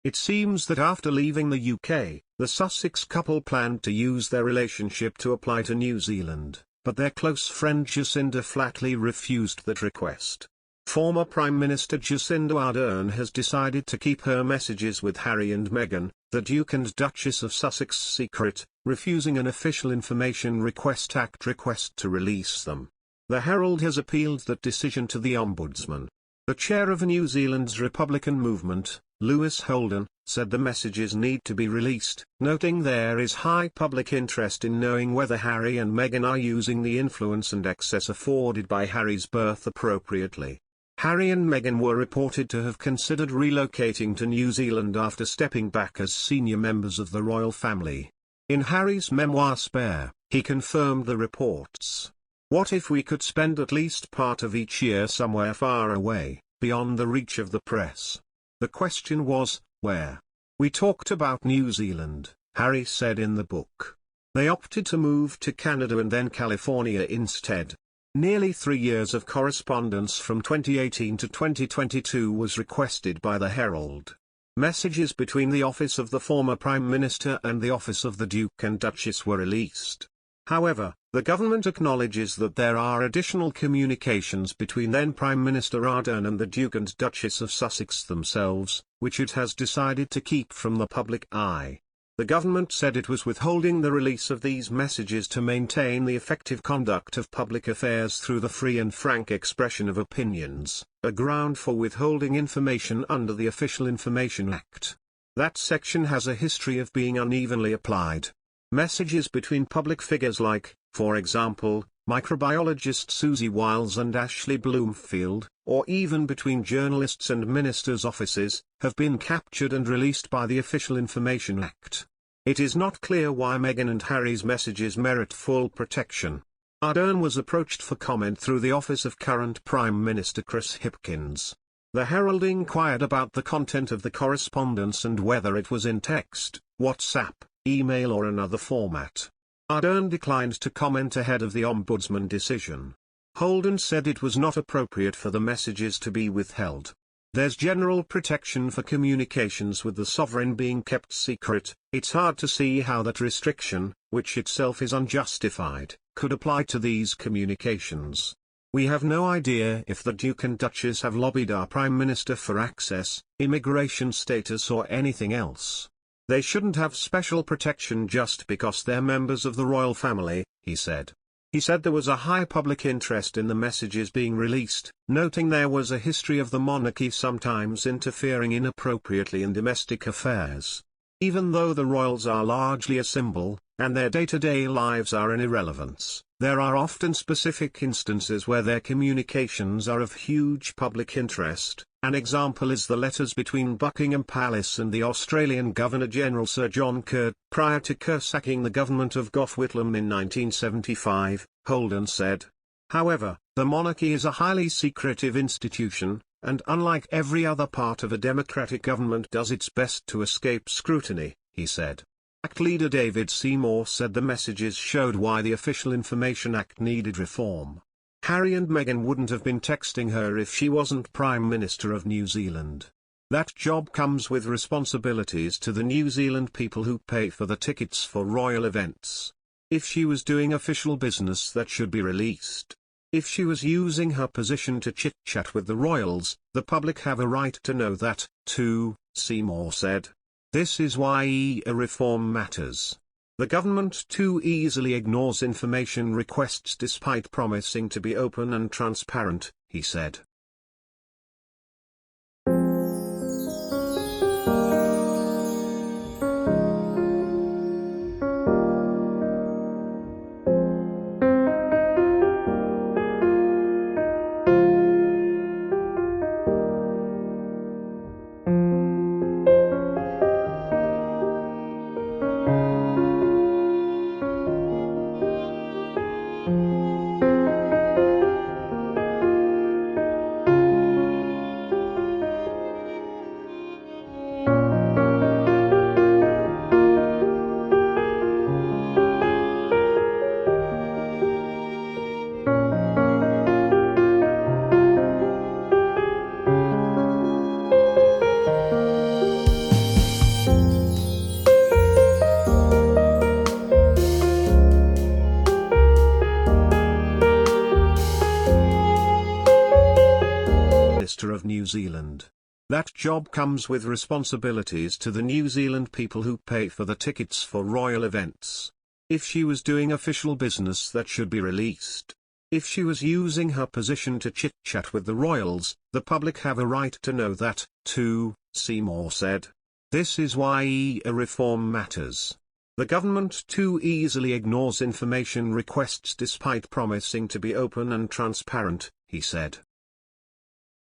It seems that after leaving the UK, the Sussex couple planned to use their relationship to apply to New Zealand, but their close friend Jacinda flatly refused that request. Former Prime Minister Jacinda Ardern has decided to keep her messages with Harry and Meghan, the Duke and Duchess of Sussex, secret, refusing an Official Information Request Act request to release them. The Herald has appealed that decision to the Ombudsman. The chair of New Zealand's Republican movement, Lewis Holden, said the messages need to be released, noting there is high public interest in knowing whether Harry and Meghan are using the influence and access afforded by Harry's birth appropriately. Harry and Meghan were reported to have considered relocating to New Zealand after stepping back as senior members of the royal family. In Harry's memoir Spare, he confirmed the reports. "What if we could spend at least part of each year somewhere far away, beyond the reach of the press?" The question was, where? "We talked about New Zealand," Harry said in the book. They opted to move to Canada and then California instead. Nearly 3 years of correspondence from 2018 to 2022 was requested by the Herald. Messages between the office of the former Prime Minister and the office of the Duke and Duchess were released. However, the government acknowledges that there are additional communications between then Prime Minister Ardern and the Duke and Duchess of Sussex themselves, which it has decided to keep from the public eye. The government said it was withholding the release of these messages to maintain the effective conduct of public affairs through the free and frank expression of opinions, a ground for withholding information under the Official Information Act. That section has a history of being unevenly applied. Messages between public figures like, for example, microbiologist Susie Wiles and Ashley Bloomfield, or even between journalists and ministers' offices, have been captured and released by the Official Information Act. It is not clear why Meghan and Harry's messages merit full protection. Ardern was approached for comment through the office of current Prime Minister Chris Hipkins. The Herald inquired about the content of the correspondence and whether it was in text, WhatsApp, email or another format. Ardern declined to comment ahead of the Ombudsman decision. Holden said it was not appropriate for the messages to be withheld. There's general protection for communications with the sovereign being kept secret. It's hard to see how that restriction, which itself is unjustified, could apply to these communications. We have no idea if the Duke and Duchess have lobbied our Prime Minister for access, immigration status or anything else. They shouldn't have special protection just because they're members of the royal family, he said. He said there was a high public interest in the messages being released, noting there was a history of the monarchy sometimes interfering inappropriately in domestic affairs. Even though the royals are largely a symbol, and their day-to-day lives are an irrelevance, there are often specific instances where their communications are of huge public interest. An example is the letters between Buckingham Palace and the Australian Governor-General Sir John Kerr, prior to Kerr sacking the government of Gough Whitlam in 1975, Holden said. However, the monarchy is a highly secretive institution, and unlike every other part of a democratic government does its best to escape scrutiny, he said. ACT leader David Seymour said the messages showed why the Official Information Act needed reform. Harry and Meghan wouldn't have been texting her if she wasn't Prime Minister of New Zealand. That job comes with responsibilities to the New Zealand people who pay for the tickets for royal events. If she was doing official business, that should be released. If she was using her position to chit-chat with the royals, the public have a right to know that, too, Seymour said. This is why a reform matters. The government too easily ignores information requests despite promising to be open and transparent, he said. Minister of New Zealand. That job comes with responsibilities to the New Zealand people who pay for the tickets for royal events. If she was doing official business, that should be released. If she was using her position to chit-chat with the royals, the public have a right to know that, too, Seymour said. This is why a reform matters. The government too easily ignores information requests despite promising to be open and transparent, he said.